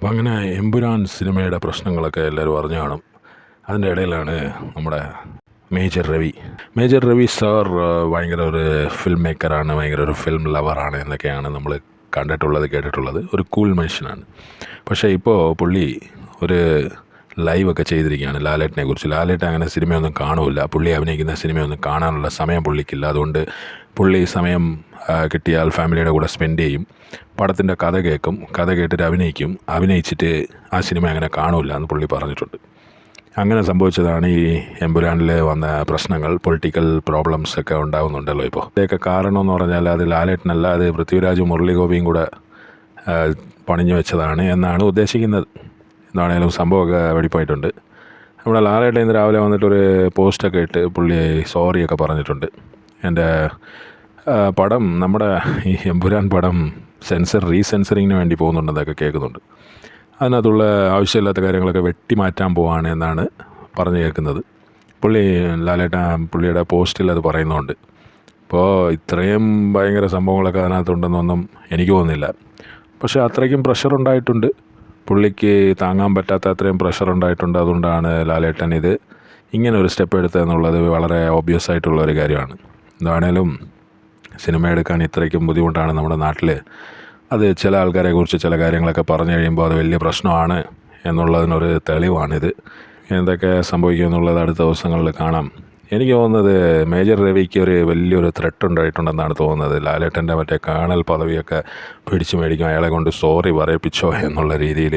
അപ്പോൾ അങ്ങനെ എമ്പുരാൻ സിനിമയുടെ പ്രശ്നങ്ങളൊക്കെ എല്ലാവരും അറിഞ്ഞു കാണും. അതിൻ്റെ ഇടയിലാണ് നമ്മുടെ മേജർ രവി സാർ ഭയങ്കര ഒരു ഫിലിം മേക്കറാണ്, ഭയങ്കര ഒരു ഫിലിം ലവറാണ് എന്നൊക്കെയാണ് നമ്മൾ കണ്ടിട്ടുള്ളത്, കേട്ടിട്ടുള്ളത്. ഒരു കൂൾ മനുഷ്യനാണ്. പക്ഷേ ഇപ്പോൾ പുള്ളി ഒരു ലൈവൊക്കെ ചെയ്തിരിക്കുകയാണ് ലാലേട്ടനെ കുറിച്ച്. ലാലേട്ടൻ അങ്ങനെ സിനിമയൊന്നും കാണില്ല, പുള്ളി അഭിനയിക്കുന്ന സിനിമയൊന്നും കാണാനുള്ള സമയം പുള്ളിക്കില്ല. അതുകൊണ്ട് പുള്ളി സമയം കിട്ടിയാൽ ഫാമിലിയുടെ കൂടെ സ്പെൻഡ് ചെയ്യും, പടത്തിൻ്റെ കഥ കേൾക്കും, കഥ കേട്ടിട്ട് അഭിനയിച്ചിട്ട് ആ സിനിമ അങ്ങനെ കാണില്ല എന്ന് പുള്ളി പറഞ്ഞിട്ടുണ്ട്. അങ്ങനെ സംഭവിച്ചതാണ് ഈ എമ്പുരാനിൽ വന്ന പ്രശ്നങ്ങൾ. പൊളിറ്റിക്കൽ പ്രോബ്ലംസ് ഒക്കെ ഉണ്ടാകുന്നുണ്ടല്ലോ ഇപ്പോൾ. ഇതൊക്കെ കാരണം എന്ന് പറഞ്ഞാൽ അത് ലാലേട്ടനല്ല, അത് പൃഥ്വിരാജും മുരളീഗോപിയും കൂടെ പണിഞ്ഞു വെച്ചതാണ് എന്നാണ് ഉദ്ദേശിക്കുന്നത്. എന്താണേലും സംഭവമൊക്കെ വെടിപ്പായിട്ടുണ്ട്. നമ്മുടെ ലാലേട്ടൻ ഇന്ന് രാവിലെ വന്നിട്ടൊരു പോസ്റ്റൊക്കെ ഇട്ട് പുള്ളി സോറിയൊക്കെ പറഞ്ഞിട്ടുണ്ട്. എൻ്റെ പടം, നമ്മുടെ ഈ എമ്പുരാൻ പടം റീസെൻസറിങ്ങിന് വേണ്ടി പോകുന്നുണ്ടെന്നൊക്കെ കേൾക്കുന്നുണ്ട്. അതിനകത്തുള്ള ആവശ്യമില്ലാത്ത കാര്യങ്ങളൊക്കെ വെട്ടിമാറ്റാൻ പോവാണ് എന്നാണ് പറഞ്ഞു കേൾക്കുന്നത്. പുള്ളിയുടെ പോസ്റ്റിൽ അത് പറയുന്നുണ്ട്. ഇപ്പോൾ ഇത്രയും ഭയങ്കര സംഭവങ്ങളൊക്കെ അതിനകത്തുണ്ടെന്നൊന്നും എനിക്ക് തോന്നുന്നില്ല. പക്ഷേ അത്രയ്ക്കും പ്രഷർ ഉണ്ടായിട്ടുണ്ട്, പുള്ളിക്ക് താങ്ങാൻ പറ്റാത്ത അത്രയും പ്രഷർ ഉണ്ടായിട്ടുണ്ട്. അതുകൊണ്ടാണ് ലാലേട്ടൻ ഇത് ഇങ്ങനെ ഒരു സ്റ്റെപ്പ് എടുത്തതെന്നുള്ളത് വളരെ ഓബ്വിയസ് ആയിട്ടുള്ള ഒരു കാര്യമാണ്. എന്താണേലും സിനിമ എടുക്കാൻ ഇത്രയ്ക്കും ബുദ്ധിമുട്ടാണ് നമ്മുടെ നാട്ടിൽ. അത് ചില ആൾക്കാരെ കുറിച്ച് ചില കാര്യങ്ങളൊക്കെ പറഞ്ഞു കഴിയുമ്പോൾ അത് വലിയ പ്രശ്നമാണ് എന്നുള്ളതിനൊരു തെളിവാണിത്. എന്തൊക്കെ സംഭവിക്കുമെന്നുള്ളത് അടുത്ത ദിവസങ്ങളിൽ കാണാം. എനിക്ക് തോന്നുന്നത് മേജർ രവിക്ക് ഒരു വലിയൊരു ത്രെട്ട് ഉണ്ടായിട്ടുണ്ടെന്നാണ് തോന്നുന്നത്. ലാലേട്ടൻ്റെ മറ്റേ കേണൽ പദവിയൊക്കെ പിടിച്ചു മേടിക്കും, അയാളെ കൊണ്ട് സോറി പറയിപ്പിച്ചോ എന്നുള്ള രീതിയിൽ.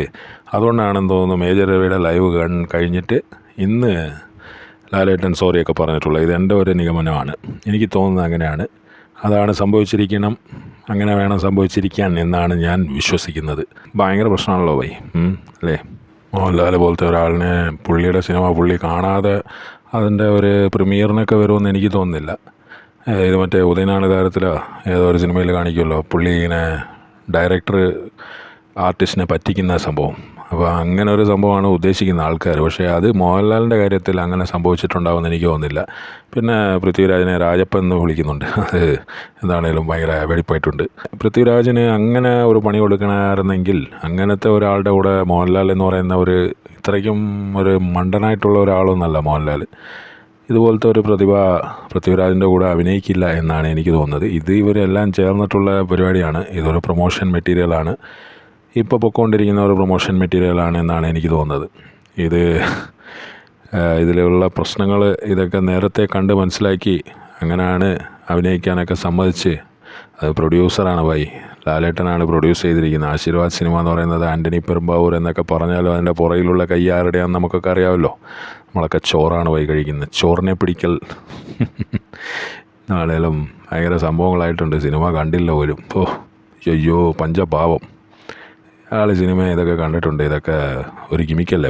അതുകൊണ്ടാണെന്ന് തോന്നുന്നു മേജർ രവിയുടെ ലൈവ് കഴിഞ്ഞിട്ട് ഇന്ന് ലാലേട്ടൻ സോറിയൊക്കെ പറഞ്ഞിട്ടുള്ളത്. ഇതെൻ്റെ ഒരു നിഗമനമാണ്, എനിക്ക് തോന്നുന്നത് അങ്ങനെയാണ്. അതാണ് സംഭവിച്ചിരിക്കണം, അങ്ങനെ വേണം സംഭവിച്ചിരിക്കാൻ എന്നാണ് ഞാൻ വിശ്വസിക്കുന്നത്. ഭയങ്കര പ്രശ്നമാണല്ലോ അല്ലേ? മോഹൻലാൽ പോലത്തെ ഒരാളിനെ പുള്ളിയുടെ സിനിമ പുള്ളി കാണാതെ അതിൻ്റെ ഒരു പ്രീമിയറിനൊക്കെ വരുമെന്ന് എനിക്ക് തോന്നുന്നില്ല. ഇത് മറ്റേ ഉദയനാണ് താരത്തിലോ ഏതോ ഒരു സിനിമയിൽ കാണിക്കുമല്ലോ, പുള്ളി ഇങ്ങനെ ഡയറക്ടർ ആർട്ടിസ്റ്റിനെ പറ്റിക്കുന്ന സംഭവം. അപ്പോൾ അങ്ങനെ ഒരു സംഭവമാണ് ഉദ്ദേശിക്കുന്ന ആൾക്കാർ. പക്ഷേ അത് മോഹൻലാലിൻ്റെ കാര്യത്തിൽ അങ്ങനെ സംഭവിച്ചിട്ടുണ്ടാവുമെന്ന് എനിക്ക് തോന്നുന്നില്ല. പിന്നെ പൃഥ്വിരാജിനെ രാജപ്പൻ എന്ന് വിളിക്കുന്നുണ്ട്, അത് എന്താണേലും ഭയങ്കര വെടിപ്പായിട്ടുണ്ട്. പൃഥ്വിരാജിന് അങ്ങനെ ഒരു പണി കൊടുക്കണമായിരുന്നെങ്കിൽ അങ്ങനത്തെ ഒരാളുടെ കൂടെ മോഹൻലാൽ എന്ന് പറയുന്ന ഒരു ഇത്രയ്ക്കും ഒരു മണ്ടനായിട്ടുള്ള ഒരാളൊന്നല്ല മോഹൻലാൽ. ഇതുപോലത്തെ ഒരു പ്രതിഭ പൃഥ്വിരാജിൻ്റെ കൂടെ അഭിനയിക്കില്ല എന്നാണ് എനിക്ക് തോന്നുന്നത്. ഇവരെല്ലാം ചേർന്നിട്ടുള്ള പരിപാടിയാണ്. ഇതൊരു പ്രൊമോഷൻ മെറ്റീരിയലാണ്, ഇപ്പോൾ പൊയ്ക്കൊണ്ടിരിക്കുന്ന ഒരു പ്രൊമോഷൻ മെറ്റീരിയലാണ് എന്നാണ് എനിക്ക് തോന്നുന്നത്. ഇതിലുള്ള പ്രശ്നങ്ങൾ ഇതൊക്കെ നേരത്തെ കണ്ട് മനസ്സിലാക്കി അങ്ങനെയാണ് അഭിനയിക്കാനൊക്കെ സമ്മതിച്ച്. അത് പ്രൊഡ്യൂസറാണ് ലാലേട്ടനാണ് പ്രൊഡ്യൂസ് ചെയ്തിരിക്കുന്നത്. ആശീർവാദ് സിനിമ എന്ന് പറയുന്നത് ആൻ്റണി പെരുമ്പാവൂർ എന്നൊക്കെ പറഞ്ഞാലും അതിൻ്റെ പുറയിലുള്ള കൈ ആരുടെയാണെന്ന് നമുക്കൊക്കെ അറിയാമല്ലോ. നമ്മളൊക്കെ ചോറാണ് കഴിക്കുന്നത്, ചോറിനെ പിടിക്കൽ. നാളേലും ഭയങ്കര സംഭവങ്ങളായിട്ടുണ്ട്. സിനിമ കണ്ടില്ല പോലും. അയ്യോ പഞ്ചപാവം. ആൾ സിനിമ ഇതൊക്കെ കണ്ടിട്ടുണ്ട്. ഇതൊക്കെ ഒരു ഗിമിക്കല്ലേ